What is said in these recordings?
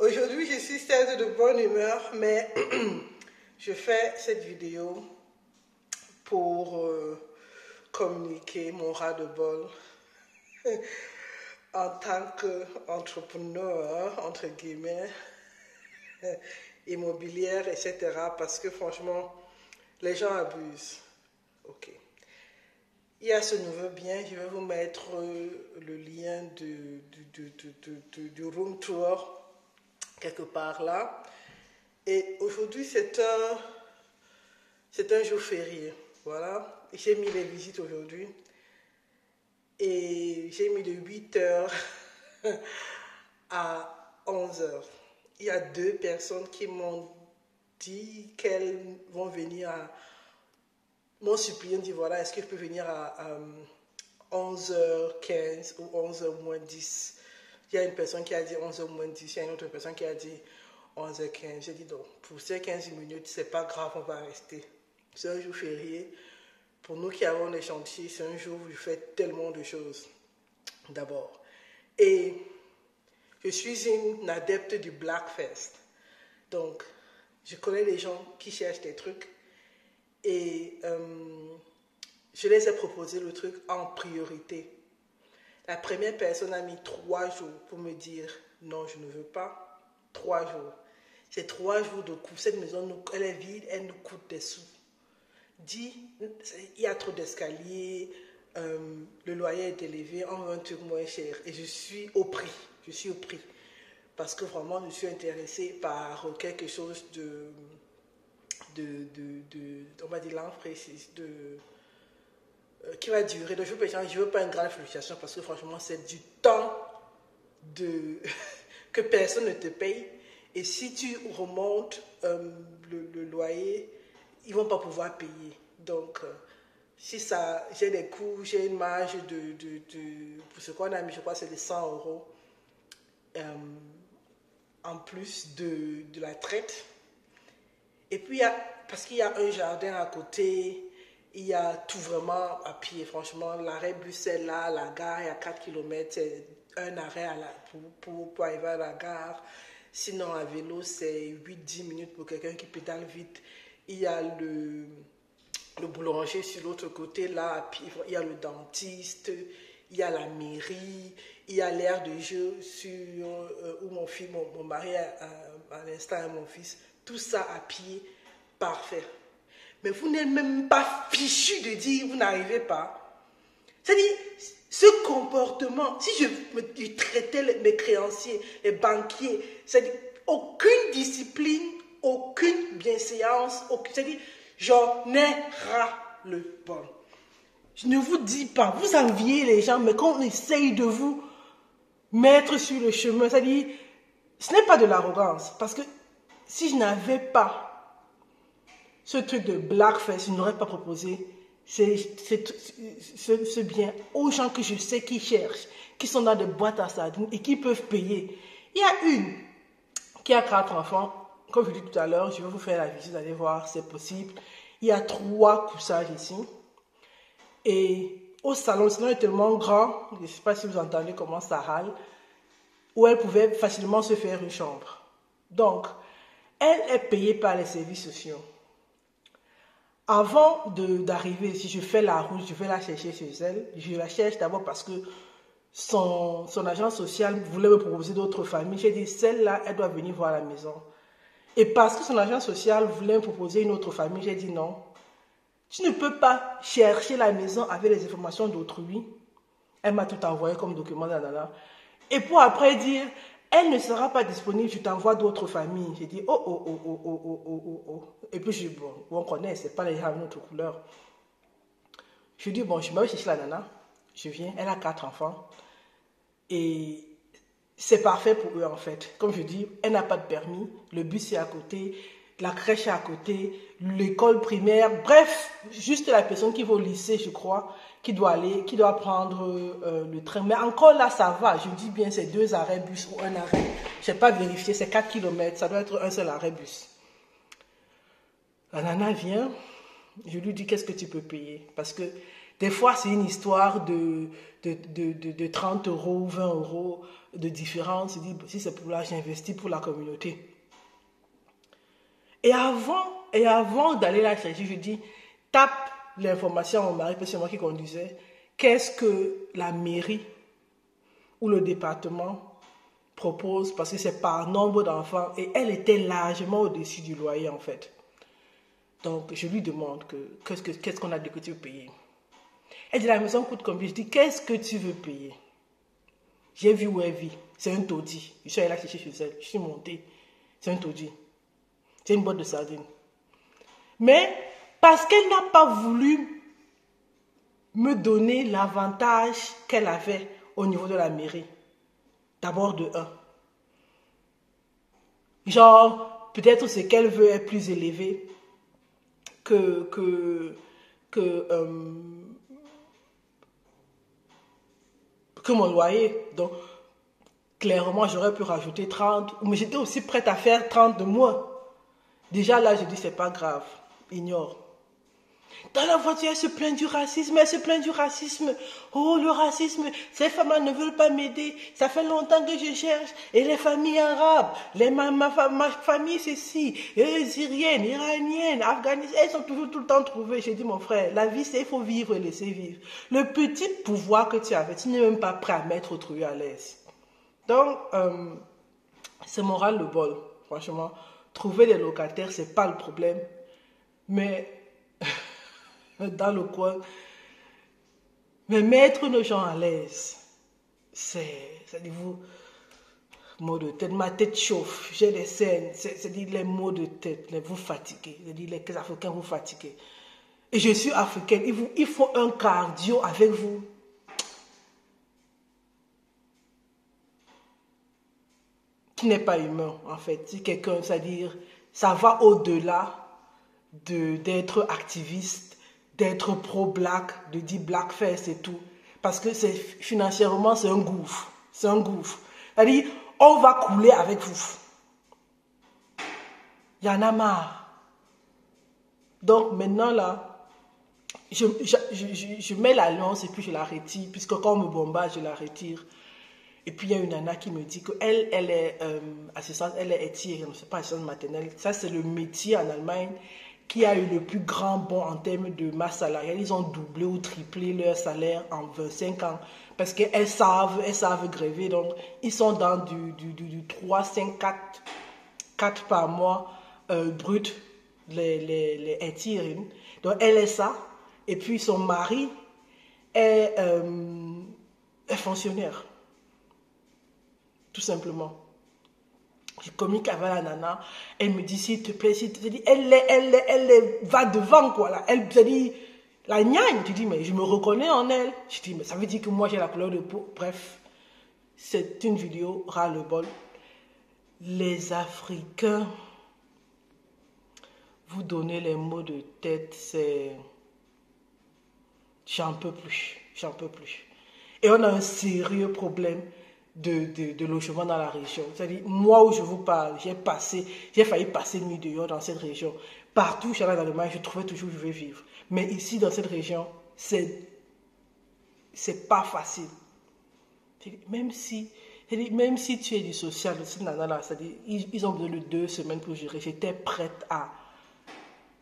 Aujourd'hui, je suis certes de bonne humeur, mais je fais cette vidéo pour communiquer mon ras-de-bol en tant qu'entrepreneur, entre guillemets, immobilière, etc. Parce que franchement, les gens abusent. Ok. Il y a ce nouveau bien, je vais vous mettre le lien du room tour quelque part là. Et aujourd'hui, c'est un jour férié. Voilà. J'ai mis les visites aujourd'hui. Et j'ai mis de 8h à 11h. Il y a 2 personnes qui m'ont dit qu'elles vont venir à... Mon suppliant dit, voilà, est-ce que je peux venir à 11h15 ou 11h moins 10? Il y a une personne qui a dit 11h moins 10, il y a une autre personne qui a dit 11h15. J'ai dit, donc, pour ces 15 minutes, c'est pas grave, on va rester. C'est un jour férié. Pour nous qui avons des chantiers, c'est un jour où je fais tellement de choses, d'abord. Et je suis une adepte du Blackfest. Donc, je connais les gens qui cherchent des trucs. Et je les ai proposé le truc en priorité. La première personne a mis 3 jours pour me dire non, je ne veux pas. 3 jours. C'est 3 jours de coût. Cette maison, elle est vide, elle nous coûte des sous. Dit, il y a trop d'escaliers, le loyer est élevé, on veut un truc moins cher. Et je suis au prix. Je suis au prix. Parce que vraiment, je suis intéressée par quelque chose on va dire l'emprécise, qui va durer. Donc, je ne veux pas une grande fluctuation parce que franchement, c'est du temps que personne ne te paye. Et si tu remontes le loyer, ils ne vont pas pouvoir payer. Donc, si ça, j'ai des coûts, j'ai une marge pour ce qu'on a mis, je crois que c'est de 100 € en plus de la traite. Et puis, parce qu'il y a un jardin à côté, il y a tout vraiment à pied. Franchement, l'arrêt bus est là, la gare est à 4 km, c'est un arrêt pour arriver à la gare. Sinon, à vélo, c'est 8-10 minutes pour quelqu'un qui pédale vite. Il y a le boulanger sur l'autre côté, là, il y a le dentiste, il y a la mairie, il y a l'aire de jeu où mon mari à l'instant et mon fils. Tout ça à pied, parfait. Mais vous n'êtes même pas fichu de dire vous n'arrivez pas. C'est-à-dire, ce comportement, si je traitais mes créanciers, les banquiers, c'est-à-dire aucune discipline, aucune bienséance, c'est-à-dire j'en ai ras le bol. Je ne vous dis pas, vous enviez les gens, mais quand on essaye de vous mettre sur le chemin, c'est-à-dire, ce n'est pas de l'arrogance, parce que si je n'avais pas ce truc de Blackfest, je n'aurais pas proposé ce bien aux gens que je sais qui cherchent, qui sont dans des boîtes à sardines et qui peuvent payer. Il y a une qui a 4 enfants, comme je dis tout à l'heure, je vais vous faire la visite, vous allez voir, c'est possible. Il y a 3 coussages ici. Et au salon, le salon est tellement grand, je ne sais pas si vous entendez comment ça râle, où elle pouvait facilement se faire une chambre. Donc, elle est payée par les services sociaux. Avant d'arriver, si je fais la route, je vais la chercher chez elle. Je la cherche d'abord parce que son agent social voulait me proposer d'autres familles. J'ai dit, celle-là, elle doit venir voir la maison. Et parce que son agent social voulait me proposer une autre famille, j'ai dit non. Tu ne peux pas chercher la maison avec les informations d'autrui. Elle m'a tout envoyé comme document. Et pour après dire, elle ne sera pas disponible, je t'envoie d'autres familles. J'ai dit, oh. Et puis, bon, on connaît, ce n'est pas les gens de notre couleur. Je dis, bon, je vais chercher la nana. Je viens, elle a 4 enfants. Et c'est parfait pour eux, en fait. Comme je dis, elle n'a pas de permis. Le bus est à côté. La crèche est à côté. L'école primaire. Bref, juste la personne qui va au lycée, je crois, qui doit prendre le train. Mais encore là, ça va. Je dis bien, c'est 2 arrêts bus ou un arrêt. Je n'ai pas vérifié, c'est 4 km. Ça doit être un seul arrêt bus. La nana vient. Je lui dis, qu'est-ce que tu peux payer? Parce que Des fois, c'est une histoire de 30 euros, 20 euros de différence. Je dis, si c'est pour là, j'investis pour la communauté. Et avant d'aller la chercher, je dis, tape l'information à mon mari, parce que c'est moi qui conduisais. Qu'est-ce que la mairie ou le département propose, parce que c'est par nombre d'enfants, et elle était largement au-dessus du loyer en fait. Donc je lui demande qu'est-ce qu'on a dit que tu veux payer. Elle dit la maison coûte combien? Je dis qu'est-ce que tu veux payer? J'ai vu où elle vit, c'est un taudis. Je suis allée la chercher chez elle, je suis montée, c'est un taudis. C'est une boîte de sardines. Mais parce qu'elle n'a pas voulu me donner l'avantage qu'elle avait au niveau de la mairie. D'abord de 1. Genre, peut-être ce qu'elle veut est plus élevé que mon loyer. Donc, clairement, j'aurais pu rajouter 30. Mais j'étais aussi prête à faire 30 de moins. Déjà là, je dis, c'est pas grave. Ignore. Dans la voiture, elle se plaint du racisme, elle se plaint du racisme. Oh, le racisme, ces femmes-là ne veulent pas m'aider. Ça fait longtemps que je cherche. Et les familles arabes, ma famille, c'est ci. Syriennes, iraniennes, afghaniennes, elles sont toujours tout le temps trouvées. J'ai dit, mon frère, la vie, c'est il faut vivre et laisser vivre. Le petit pouvoir que tu avais, tu n'es même pas prêt à mettre autrui à l'aise. Donc, c'est moral le bol, franchement. Trouver des locataires, c'est pas le problème. Mais dans le coin, mais mettre nos gens à l'aise, c'est-à-dire vous, mots de tête, ma tête chauffe, j'ai des scènes, c'est-à-dire les mots de tête, vous fatiguez, c'est-à-dire les Africains vous fatiguez. Et je suis africaine, il faut un cardio avec vous. Qui n'est pas humain, en fait. Si quelqu'un, c'est-à-dire, ça va au-delà d'être activiste, d'être pro-black, de dire blackface et tout. Parce que financièrement, c'est un gouffre. C'est un gouffre. C'est-à-dire, on va couler avec vous. Il y en a marre. Donc maintenant, là, je mets l'alliance et puis je la retire. Puisque quand on me bombarde, je la retire. Et puis il y a une nana qui me dit qu'elle est assistante, elle est étière, je ne sais pas, assistante maternelle. Ça, c'est le métier en Allemagne qui a eu le plus grand bond en termes de masse salariale. Ils ont doublé ou triplé leur salaire en 25 ans parce qu'elles savent gréver. Donc, ils sont dans du 3, 5, 4 par mois brut, les étirines. Donc, elle est ça. Et puis, son mari est fonctionnaire. Tout simplement. Je communique avec la nana, elle me dit s'il te plaît, elle va devant quoi là, elle se dit la gnagne, tu dis mais je me reconnais en elle, je dis mais ça veut dire que moi j'ai la couleur de peau, bref, c'est une vidéo ras-le-bol. Les Africains, vous donnez les mots de tête, c'est j'en peux plus, et on a un sérieux problème de logement dans la région. C'est-à-dire, moi où je vous parle, j'ai failli passer une nuit dehors dans cette région. Partout où j'allais dans le Mali, je trouvais toujours où je vais vivre. Mais ici, dans cette région, c'est pas facile. Même si tu es du social, cette nana-là, c'est-à-dire, ils ont besoin de 2 semaines pour gérer. J'étais prête à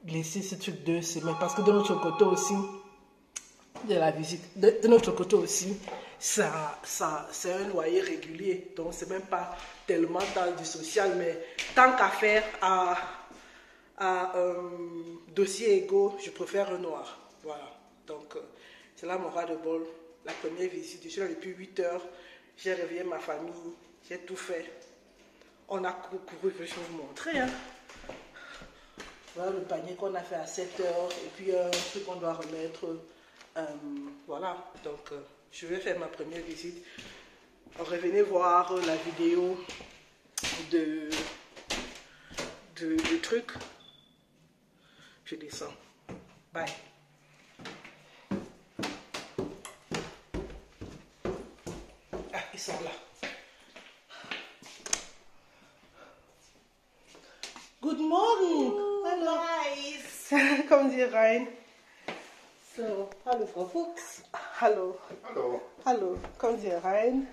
laisser ce truc 2 semaines. Parce que de notre côté aussi, de la visite, de notre côté aussi, c'est un loyer régulier, donc c'est même pas tellement dans du social, mais tant qu'à faire à dossier égaux, je préfère un noir. Voilà, donc c'est là mon ras de bol. La première visite, je suis là depuis 8 heures, j'ai réveillé ma famille, j'ai tout fait. On a couru, je vais vous montrer. Hein. Voilà le panier qu'on a fait à 7 heures, et puis un truc qu'on doit remettre. Voilà, donc je vais faire ma première visite. Revenez voir la vidéo de truc. Je descends. Bye. Ah, ils sont là. Good morning. Ooh, Hello. nice. Comme dit Ryan. So, hallo Frau Fuchs. Hallo. Hallo. Hallo, kommen Sie herein.